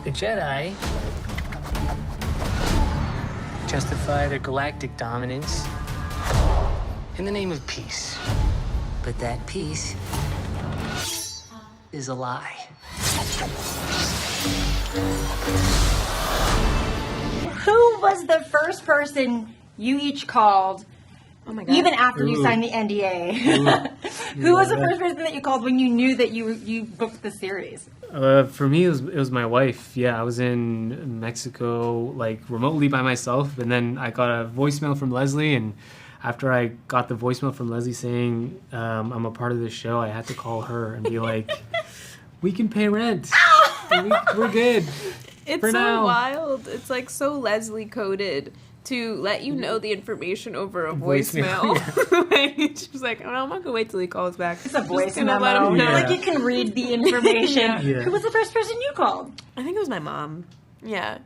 The Jedi justify their galactic dominance in the name of peace. But that peace is a lie. Who was the first person you each called, oh my God, even after you signed the NDA? Who was the first person that you called when you knew that you booked the series? For me, it was my wife. Yeah, I was in Mexico, like, remotely by myself, and then I got a voicemail from Leslye, and after I got the voicemail from Leslye saying I'm a part of this show, I had to call her and be like, we can pay rent. We're good. It's for so now. wild. It's like so Leslye coded to let you know the information over a voicemail. Like, she's like, oh, I'm not gonna wait till he calls back. It's a voice gonna memo. let him know. Like you can read the information. Yeah. Who was the first person you called? I think it was my mom. Yeah.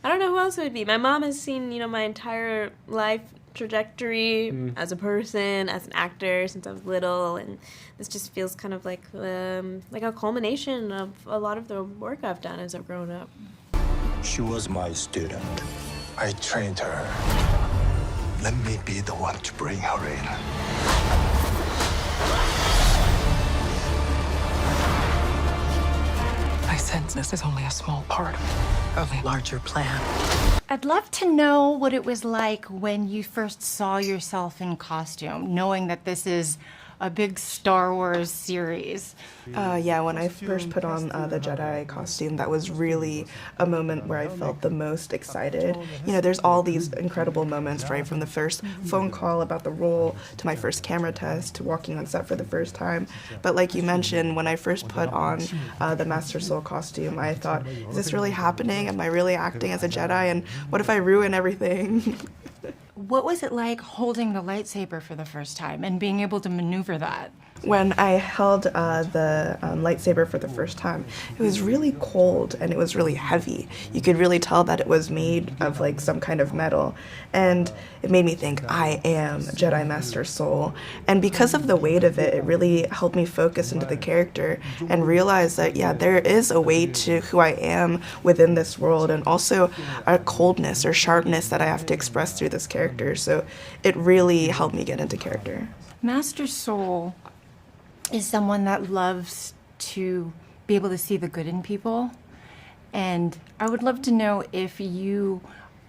I don't know who else it would be. My mom has seen, my entire life trajectory as a person, as an actor since I was little, and this just feels kind of like a culmination of a lot of the work I've done as I've grown up. She was my student. I trained her. Let me be the one to bring her in. I sense this is only a small part of a larger plan. I'd love to know what it was like when you first saw yourself in costume, knowing that this is a big Star Wars series. Yeah, when I first put on the Jedi costume, that was really a moment where I felt the most excited. There's all these incredible moments, right? From the first phone call about the role, to my first camera test, to walking on set for the first time. But like you mentioned, when I first put on the Master Soul costume, I thought, is this really happening? Am I really acting as a Jedi? And what if I ruin everything? What was it like holding the lightsaber for the first time and being able to maneuver that? When I held the lightsaber for the first time, it was really cold and it was really heavy. You could really tell that it was made of like some kind of metal. And it made me think, I am Jedi Master Soul. And because of the weight of it, it really helped me focus into the character and realize that, yeah, there is a weight to who I am within this world, and also a coldness or sharpness that I have to express through this character. So it really helped me get into character. Master Soul is someone that loves to be able to see the good in people. And I would love to know if you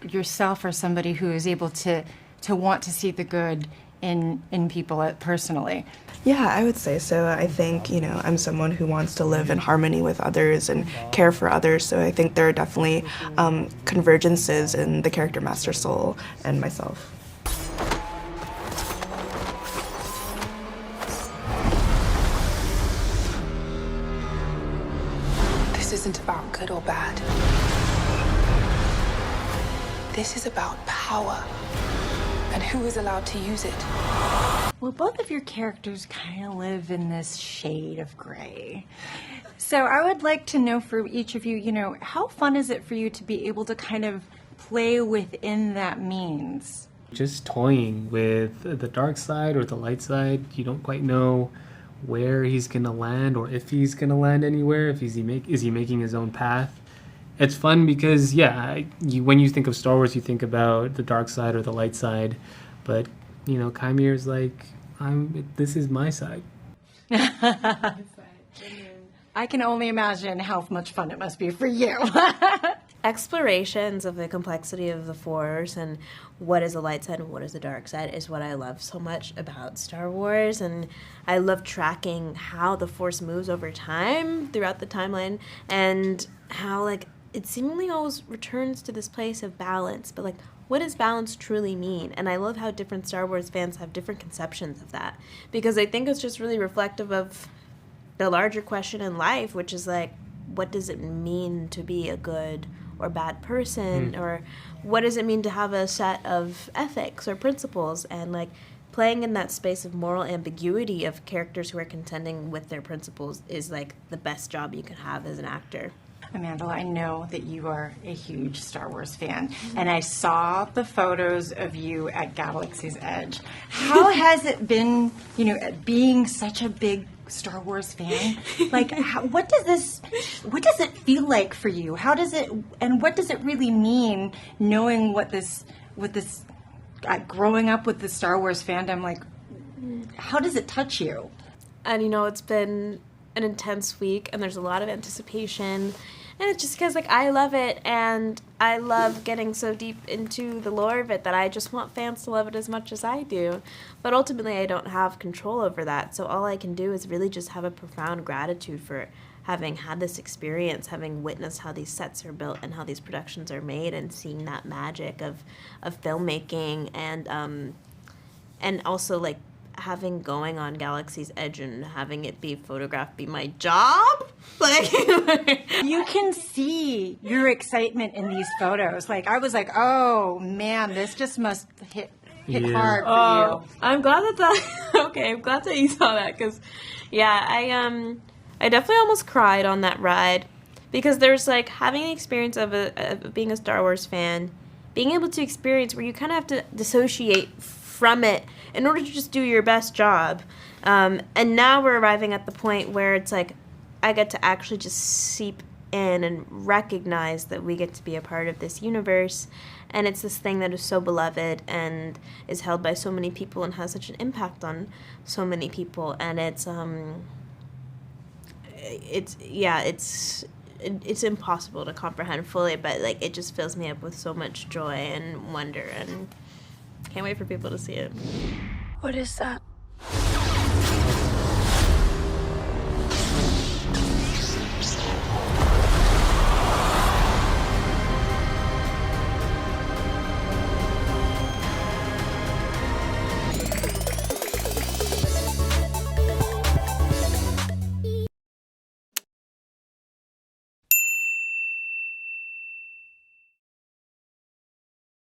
yourself are somebody who is able to want to see the good in people personally. Yeah, I would say so. I think, I'm someone who wants to live in harmony with others and care for others. So I think there are definitely convergences in the character Master Soul and myself. This isn't about good or bad. This is about power and who is allowed to use it. Well, both of your characters kind of live in this shade of gray. So I would like to know for each of you, how fun is it for you to be able to kind of play within that means? Just toying with the dark side or the light side. You don't quite know where he's gonna land, or if he's gonna land anywhere. Is he making his own path? It's fun because when you think of Star Wars, you think about the dark side or the light side, but Kymir's like, this is my side. I can only imagine how much fun it must be for you. Explorations of the complexity of the Force and what is the light side and what is the dark side is what I love so much about Star Wars, and I love tracking how the Force moves over time throughout the timeline, and how it seemingly always returns to this place of balance, but what does balance truly mean? And I love how different Star Wars fans have different conceptions of that, because I think it's just really reflective of the larger question in life, which is what does it mean to be a good or bad person, or what does it mean to have a set of ethics or principles, and playing in that space of moral ambiguity of characters who are contending with their principles is the best job you can have as an actor. Amandla, I know that you are a huge Star Wars fan, and I saw the photos of you at Galaxy's Edge. How has it been, being such a big Star Wars fan. Like, what does it feel like for you? How does it, and what does it really mean knowing what this growing up with the Star Wars fandom, like, how does it touch you? And, you know, it's been an intense week, and there's a lot of anticipation. And it's just because, like, I love it, and I love getting so deep into the lore of it that I just want fans to love it as much as I do. But ultimately, I don't have control over that. So all I can do is really just have a profound gratitude for having had this experience, having witnessed how these sets are built and how these productions are made, and seeing that magic of filmmaking, and also, like, having going on Galaxy's Edge and having it be photographed be my job. Like, you can see your excitement in these photos. Like, I was like, oh man, this just must hit hard for you. I'm glad I'm glad that you saw that, because I definitely almost cried on that ride, because there's, like, having the experience of being a Star Wars fan, being able to experience where you kind of have to dissociate from it in order to just do your best job. And now we're arriving at the point where it's like I get to actually just seep in and recognize that we get to be a part of this universe, and it's this thing that is so beloved and is held by so many people and has such an impact on so many people. And it's impossible to comprehend fully, but, like, it just fills me up with so much joy and wonder, and can't wait for people to see it. What is that?